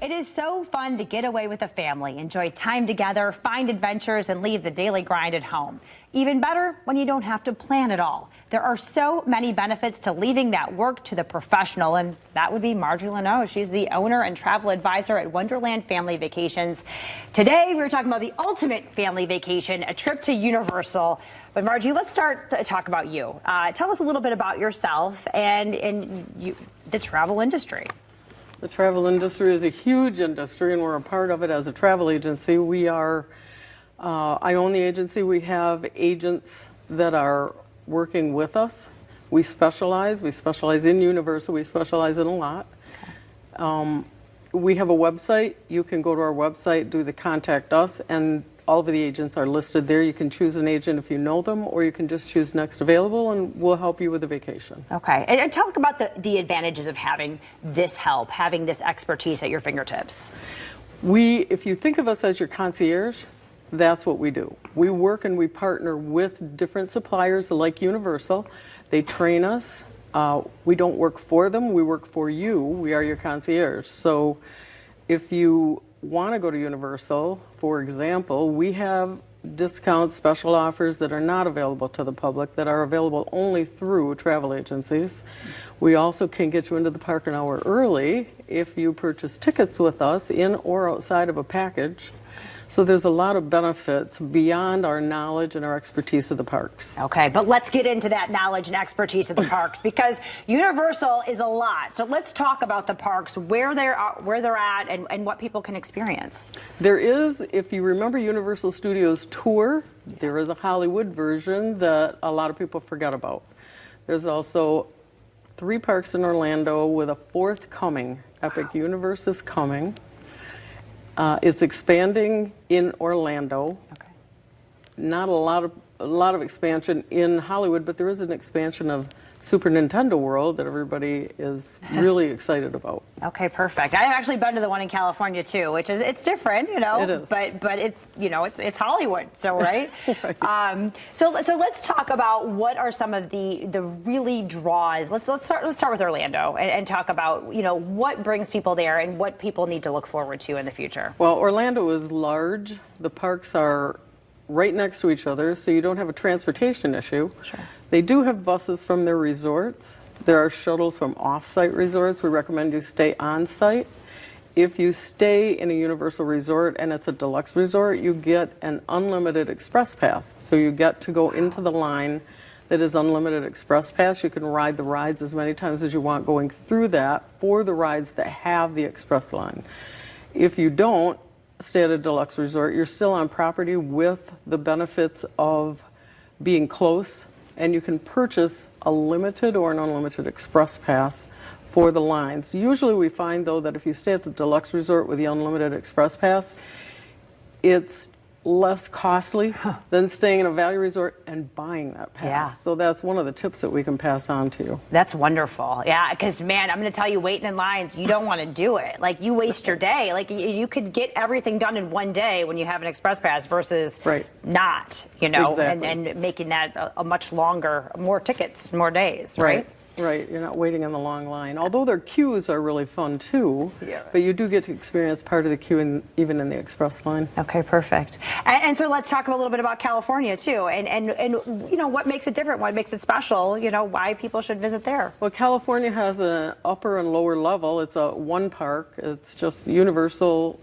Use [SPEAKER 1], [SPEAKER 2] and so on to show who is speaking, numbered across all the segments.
[SPEAKER 1] It is so fun to get away with a family, enjoy time together, find adventures, and leave the daily grind at home. Even better when you don't have to plan it all. There are so many benefits to leaving that work to the professional, and that would be Margie Leno. She's the owner and travel advisor at Wonderland Family Vacations. Today, we're talking about the ultimate family vacation, a trip to Universal. But Margie, let's start to talk about you. Tell us a little bit about yourself and the travel industry.
[SPEAKER 2] The travel industry is a huge industry, and we're a part of it as a travel agency. We are, I own the agency. We have agents that are working with us. We specialize in Universal. We specialize in a lot. Okay. We have a website. You can go to our website, do the contact us, and all of the agents are listed there. You can choose an agent if you know them, or you can just choose next available, and we'll help you with the vacation.
[SPEAKER 1] Okay, and talk about the advantages of having this help, having this expertise at your fingertips.
[SPEAKER 2] If you think of us as your concierge, that's what we do. We work and we partner with different suppliers like Universal. They train us. We don't work for them, we work for you. We are your concierge. So if you want to go to Universal, for example, we have discounts, special offers that are not available to the public, that are available only through travel agencies. We also can get you into the park an hour early if you purchase tickets with us in or outside of a package. So there's a lot of benefits beyond our knowledge and our expertise of the parks.
[SPEAKER 1] Okay, but let's get into that knowledge and expertise of the parks, because Universal is a lot. So let's talk about the parks, where they're at, and what people can experience.
[SPEAKER 2] There is, if you remember Universal Studios Tour, there is a Hollywood version that a lot of people forget about. There's also 3 parks in Orlando with a 4th coming. Epic Universe is coming. It's expanding in Orlando. Okay. Not a lot of expansion in Hollywood, but there is an expansion of Super Nintendo World that everybody is really excited about.
[SPEAKER 1] Okay, perfect. I've actually been to the one in California too, which is, it's different, you know.
[SPEAKER 2] It is.
[SPEAKER 1] But it, you know, it's Hollywood, so right.
[SPEAKER 2] Right.
[SPEAKER 1] So let's talk about what are some of the really draws. Let's start with Orlando and talk about, you know, what brings people there and what people need to look forward to in the future.
[SPEAKER 2] Well, Orlando is large. The parks are right next to each other, so you don't have a transportation issue.
[SPEAKER 1] Sure.
[SPEAKER 2] They do have buses from their resorts. There are shuttles from off-site resorts. We recommend you stay on-site. If you stay in a Universal resort and it's a deluxe resort, you get an unlimited express pass. So you get to go into the line that is unlimited express pass. You can ride the rides as many times as you want going through that for the rides that have the express line. If you don't stay at a deluxe resort, you're still on property with the benefits of being close, and you can purchase a limited or an unlimited express pass for the lines. Usually we find, though, that if you stay at the deluxe resort with the unlimited express pass, it's less costly than staying in a value resort and buying that pass.
[SPEAKER 1] Yeah.
[SPEAKER 2] So that's one of the tips that we can pass on to you.
[SPEAKER 1] That's wonderful. Yeah, because man, I'm going to tell you, waiting in lines, you don't want to do it. Like, you waste your day. Like, you could get everything done in one day when you have an express pass versus not, you know,
[SPEAKER 2] exactly.
[SPEAKER 1] and making that a much longer, more tickets, more days, right?
[SPEAKER 2] Right, you're not waiting in the long line. Although their queues are really fun too, but you do get to experience part of the queue even in the express line.
[SPEAKER 1] Okay, perfect. And so let's talk a little bit about California too, and you know, what makes it different, what makes it special, you know, why people should visit there.
[SPEAKER 2] Well, California has an upper and lower level. It's a one park. It's just Universal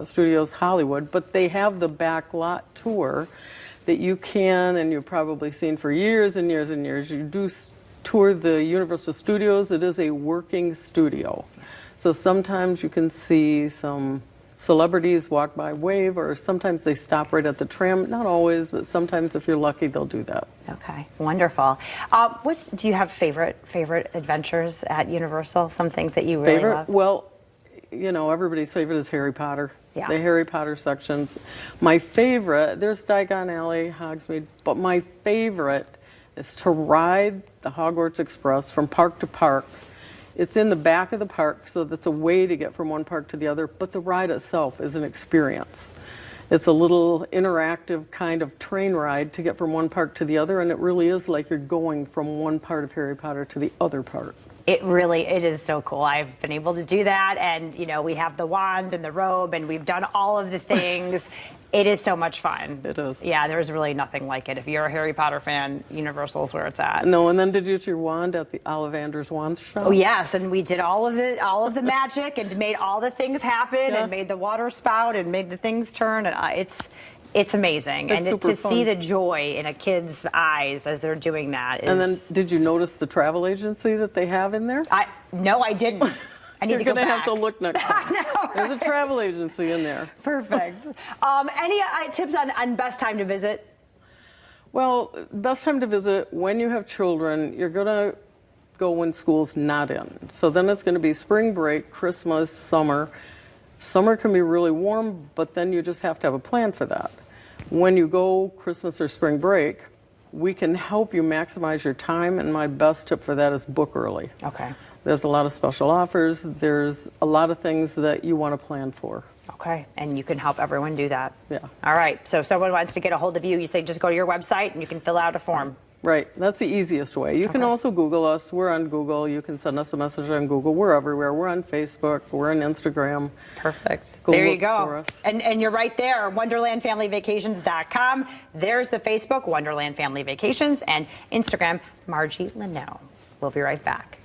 [SPEAKER 2] Studios Hollywood, but they have the back lot tour that you can, and you've probably seen for years and years and years. You do tour the Universal Studios. It is a working studio. So sometimes you can see some celebrities walk by, wave, or sometimes they stop right at the tram. Not always, but sometimes if you're lucky, they'll do that.
[SPEAKER 1] Okay, wonderful. Do you have favorite adventures at Universal? Some things that you really love?
[SPEAKER 2] Well, you know, everybody's favorite is Harry Potter.
[SPEAKER 1] Yeah.
[SPEAKER 2] The Harry Potter sections. My favorite, there's Diagon Alley, Hogsmeade, but my favorite is to ride the Hogwarts Express from park to park. It's in the back of the park, so that's a way to get from one park to the other, but the ride itself is an experience. It's a little interactive kind of train ride to get from one park to the other, and it really is like you're going from one part of Harry Potter to the other part.
[SPEAKER 1] It is so cool. I've been able to do that, and we have the wand and the robe, and we've done all of the things. It is so much fun.
[SPEAKER 2] It is.
[SPEAKER 1] Yeah, there's really nothing like it. If you're a Harry Potter fan, Universal is where it's at.
[SPEAKER 2] No, and then did you get your wand at the Ollivander's Wand Shop?
[SPEAKER 1] Oh yes, and we did all of the magic and made all the things happen and made the water spout and made the things turn, and it's amazing.
[SPEAKER 2] It's
[SPEAKER 1] and
[SPEAKER 2] super
[SPEAKER 1] to see
[SPEAKER 2] fun.
[SPEAKER 1] the joy in a kid's eyes as they're doing that is.
[SPEAKER 2] And then did you notice the travel agency that they have in there?
[SPEAKER 1] No, I didn't. I need
[SPEAKER 2] You're
[SPEAKER 1] to go
[SPEAKER 2] going to
[SPEAKER 1] back.
[SPEAKER 2] have to look next time.
[SPEAKER 1] I know.
[SPEAKER 2] There's a travel agency in there.
[SPEAKER 1] Perfect. Any tips on best time to visit?
[SPEAKER 2] Well, best time to visit when you have children, you're going to go when school's not in. So then it's going to be spring break, Christmas, summer. Summer can be really warm, but then you just have to have a plan for that. When you go Christmas or spring break, we can help you maximize your time, and my best tip for that is book early.
[SPEAKER 1] Okay.
[SPEAKER 2] There's a lot of special offers. There's a lot of things that you want to plan for.
[SPEAKER 1] Okay, and you can help everyone do that.
[SPEAKER 2] Yeah.
[SPEAKER 1] All right, so if someone wants to get a hold of you, you say just go to your website and you can fill out a form.
[SPEAKER 2] Right, that's the easiest way. You can also Google us. We're on Google. You can send us a message on Google. We're everywhere. We're on Facebook. We're on Instagram.
[SPEAKER 1] Perfect.
[SPEAKER 2] Go
[SPEAKER 1] There you
[SPEAKER 2] look
[SPEAKER 1] go.
[SPEAKER 2] for us.
[SPEAKER 1] And you're right there, wonderlandfamilyvacations.com. There's the Facebook, Wonderland Family Vacations, and Instagram, Margie Leno. We'll be right back.